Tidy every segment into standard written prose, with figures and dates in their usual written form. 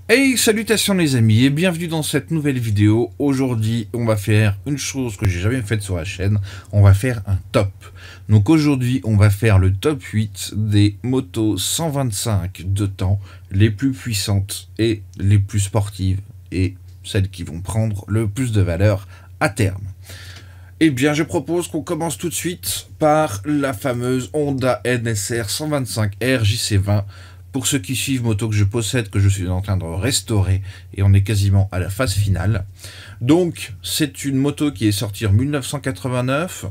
Hey, salutations les amis et bienvenue dans cette nouvelle vidéo. Aujourd'hui, on va faire une chose que j'ai jamais faite sur la chaîne. On va faire un top. Donc aujourd'hui, on va faire le top 8 des motos 125 de temps les plus puissantes et les plus sportives et celles qui vont prendre le plus de valeur à terme. Eh bien, je propose qu'on commence tout de suite par la fameuse Honda NSR 125R JC20. Pour ceux qui suivent moto que je possède, que je suis en train de restaurer, et on est quasiment à la phase finale. Donc, c'est une moto qui est sortie en 1989.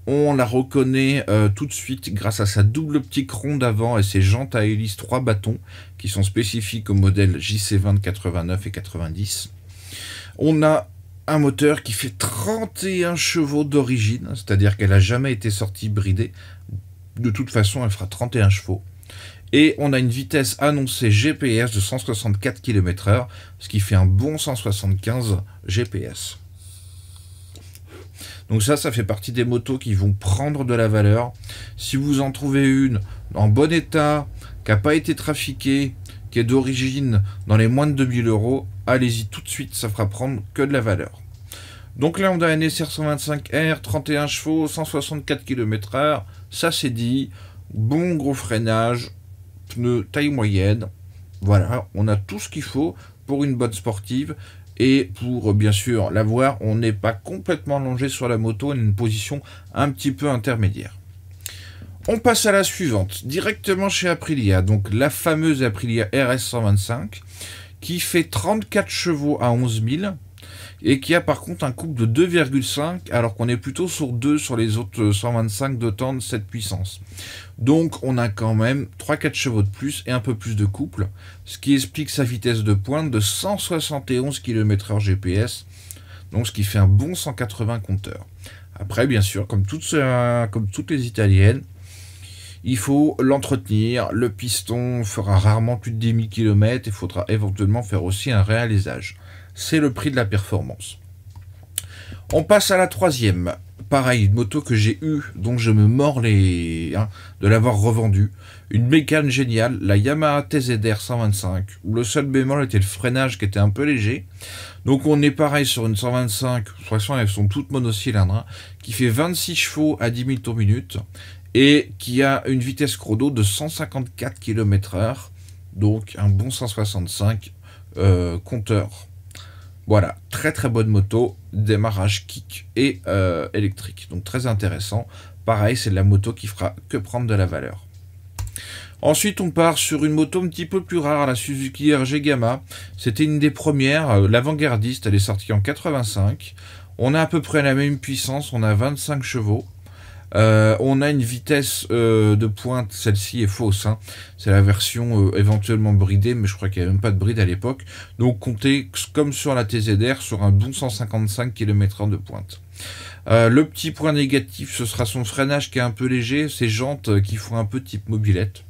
On la reconnaît tout de suite grâce à sa double optique ronde avant et ses jantes à hélice 3 bâtons, qui sont spécifiques au modèle JC20 de 89 et 90. On a un moteur qui fait 31 chevaux d'origine, c'est-à-dire qu'elle n'a jamais été sortie bridée. De toute façon, elle fera 31 chevaux. Et on a une vitesse annoncée GPS de 164 km/h, ce qui fait un bon 175 GPS. Donc ça fait partie des motos qui vont prendre de la valeur. Si vous en trouvez une en bon état, qui n'a pas été trafiquée, qui est d'origine dans les moins de 2000 €, allez-y tout de suite, ça fera prendre que de la valeur. Donc là, on a un NSR 125R, 31 chevaux, 164 km/h, ça c'est dit, bon gros freinage, pneus taille moyenne, voilà, on a tout ce qu'il faut pour une bonne sportive. Et pour bien sûr l'avoir, on n'est pas complètement allongé sur la moto, on a une position un petit peu intermédiaire. On passe à la suivante, directement chez Aprilia, donc la fameuse Aprilia RS 125, qui fait 34 chevaux à 11 000, et qui a par contre un couple de 2,5, alors qu'on est plutôt sur 2 sur les autres 125 de temps de cette puissance. Donc on a quand même 3-4 chevaux de plus et un peu plus de couple, ce qui explique sa vitesse de pointe de 171 km/h GPS, donc ce qui fait un bon 180 compteurs. Après bien sûr, comme toutes les italiennes, il faut l'entretenir, le piston fera rarement plus de 10 000 km, il faudra éventuellement faire aussi un réalisage. C'est le prix de la performance. On passe à la troisième. Pareil, une moto que j'ai eue, dont je me mords de l'avoir revendue. Une mécane géniale, la Yamaha TZR 125, où le seul bémol était le freinage qui était un peu léger. Donc on est pareil sur une 125, de toute façon elles sont toutes monocylindres, qui fait 26 chevaux à 10 000 tours minute, et qui a une vitesse chrono de 154 km/h, donc un bon 165 compteur. Voilà, très très bonne moto, démarrage kick et électrique, donc très intéressant. Pareil, c'est de la moto qui fera que prendre de la valeur. Ensuite, on part sur une moto un petit peu plus rare, la Suzuki RG Gamma. C'était une des premières, l'avant-gardiste, elle est sortie en 85. On a à peu près la même puissance, on a 25 chevaux. On a une vitesse de pointe, celle-ci est fausse, hein. C'est la version éventuellement bridée, mais je crois qu'il n'y avait même pas de bride à l'époque. Donc comptez, comme sur la TZR, sur un bon 155 km/h de pointe. Le petit point négatif, ce sera son freinage qui est un peu léger, ses jantes qui font un peu type mobilette.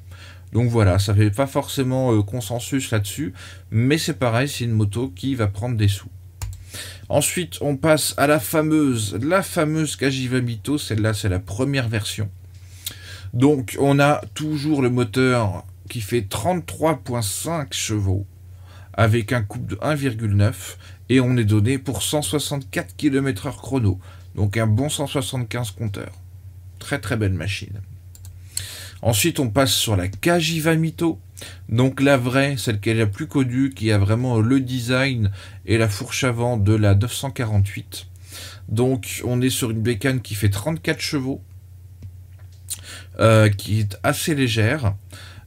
Donc voilà, ça fait pas forcément consensus là-dessus, mais c'est pareil, c'est une moto qui va prendre des sous. Ensuite, on passe à la fameuse Cagiva Mito. Celle-là, c'est la première version. Donc, on a toujours le moteur qui fait 33,5 chevaux avec un couple de 1,9 et on est donné pour 164 km/h chrono. Donc, un bon 175 compteur. Très très belle machine. Ensuite, on passe sur la Cagiva Mito. Donc la vraie, celle qui est la plus connue, qui a vraiment le design et la fourche avant de la 948. Donc on est sur une bécane qui fait 34 chevaux, qui est assez légère.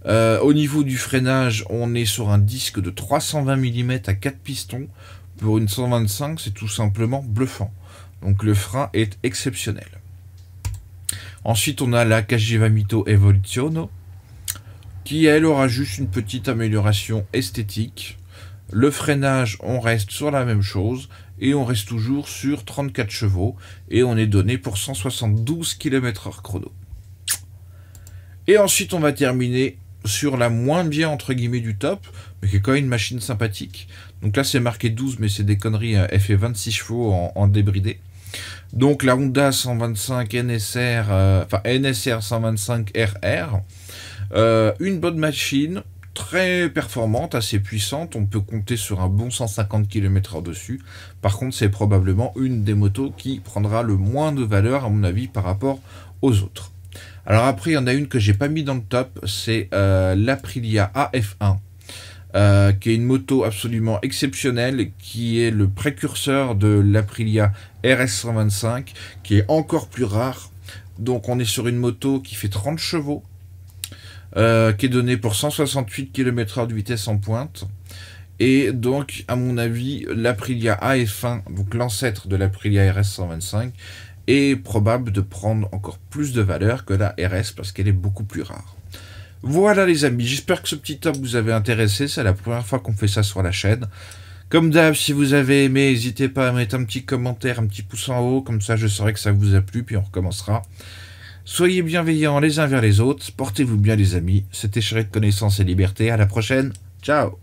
Au niveau du freinage, on est sur un disque de 320 mm à 4 pistons. Pour une 125, c'est tout simplement bluffant. Donc le frein est exceptionnel. Ensuite, on a la Cagiva Mito Evoluzione, qui elle aura juste une petite amélioration esthétique. Le freinage, on reste sur la même chose, et on reste toujours sur 34 chevaux, et on est donné pour 172 km/h chrono. Et ensuite, on va terminer sur la moins bien, entre guillemets, du top, mais qui est quand même une machine sympathique. Donc là, c'est marqué 12, mais c'est des conneries, elle fait 26 chevaux en débridé. Donc la Honda 125 NSR, NSR 125 RR, une bonne machine, très performante, assez puissante. On peut compter sur un bon 150 km/h dessus. Par contre, c'est probablement une des motos qui prendra le moins de valeur, à mon avis, par rapport aux autres. Alors après, il y en a une que j'ai pas mis dans le top, c'est l'Aprilia AF1. Qui est une moto absolument exceptionnelle, qui est le précurseur de l'Aprilia RS125, qui est encore plus rare. Donc on est sur une moto qui fait 30 chevaux, qui est donnée pour 168 km/h de vitesse en pointe. Et donc, à mon avis, l'Aprilia AF1, donc l'ancêtre de l'Aprilia RS125, est probable de prendre encore plus de valeur que la RS parce qu'elle est beaucoup plus rare. Voilà les amis, j'espère que ce petit top vous avait intéressé, c'est la première fois qu'on fait ça sur la chaîne. Comme d'hab, si vous avez aimé, n'hésitez pas à mettre un petit commentaire, un petit pouce en haut, comme ça je saurai que ça vous a plu, puis on recommencera. Soyez bienveillants les uns vers les autres, portez-vous bien les amis, c'était Chéri de Connaissance et Liberté, à la prochaine, ciao.